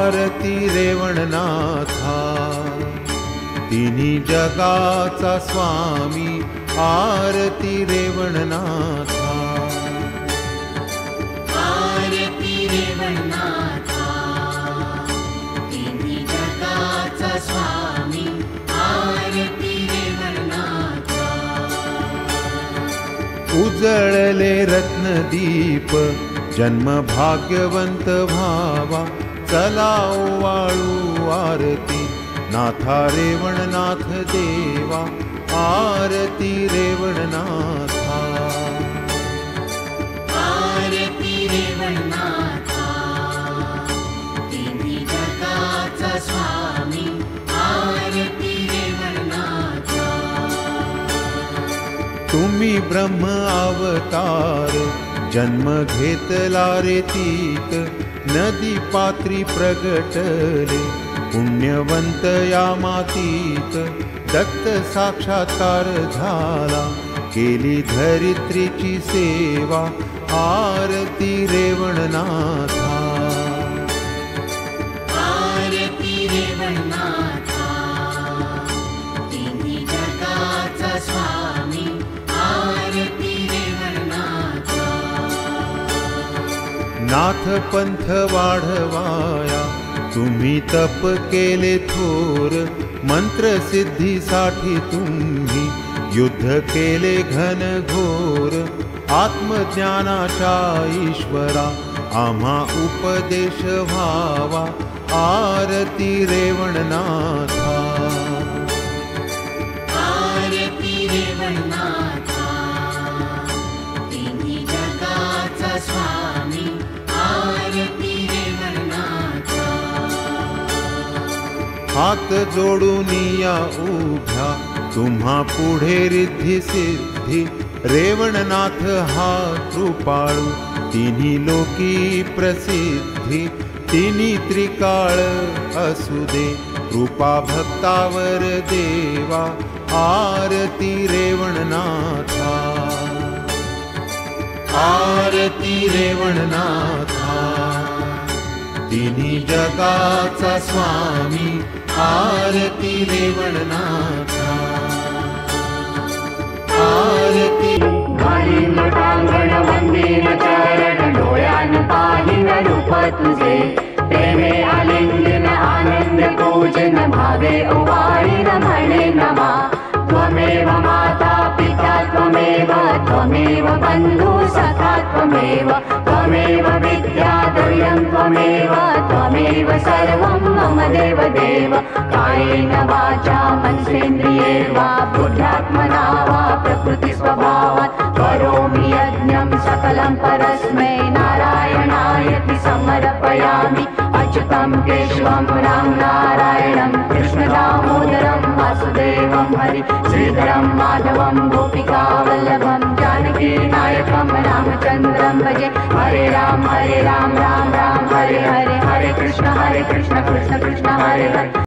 आरती रेवणनाथा, तिन्ही जगाचा स्वामी आरती रेवणनाथा, आरती रेवणनाथा, तिन्ही जगाचा स्वामी आरती रेवणनाथा। उजळले रत्नदीप जन्म भाग्यवंत भावा, चला वाळू आरती नाथा रेवणनाथ देवा, आरती रेवणनाथा, आरती रेवणनाथा, तिन्ही जगाचा स्वामी आरती रेवणनाथा। तुम्ही ब्रह्म अवतार जन्म घेतला रे तीत, नदी पात्री प्रगटले पुण्यवंत या मातीत, दत्त साक्षात्कार झाला केली धरित्रीची सेवा, आरती रेवणनाथा, आरती रेवणनाथा, तिन्ही जगाचा स्वामी आरती रेवणनाथा। नाथ पंथ वाढवाया तुम्ही तप केले थोर, मंत्र सिद्धीसाठी तुम्ही युद्ध केले घनघोर, आत्मज्ञानाच्या ईश्वरा आम्हा उपदेश व्हावा, आरती रेवणनाथा, आरती रेवणनाथा, तिन्ही जगाचा स्वामी आरती रेवणनाथा। हात जोडून या उभ्या तुम्हा पुढे रिद्धी सिद्धी, रेवणनाथ हा कृपाळू तिन्ही लोकी प्रसिद्धी, तिन्ही त्रिकाळ असू दे कृपा भक्तावर देवा, आरती रेवणनाथा, आरती रेवणनाथा, तिन्ही जगाचा स्वामी आरती रेवणनाथा, आरती घालीन टांगण वंदीन चरण, डोळ्यान पाहिन रूप तुझे, प्रेमे आलिंगन आनंद पूजन, भावे ओवाळीन म्हणे नमा। त्वमेव माता पिता त्वमेव, त्वमेव बंधु सखा त्वमेव, त्वमेव विद्या द्रव्यं त्वमेव, त्वमेव सर्वं मम देव देव। कायेन वाचा मनसेन्द्रिये वा, बुद्ध्यात्मना वा प्रकृति स्वभावात्, करोमि यज्ञं सकलं परस्मै नारायणायति समर्पयामि। अच्युतं केशवं राम नारायणं कृष्ण दामोदरं वासुदेवं हरि, श्रीधरं माधवं गोपिका वल्लभं, जानकी नायकं रामचन्द्रं भजे। हरे राम राम राम हरे हरे, हरे कृष्ण कृष्ण कृष्ण हरे हरे।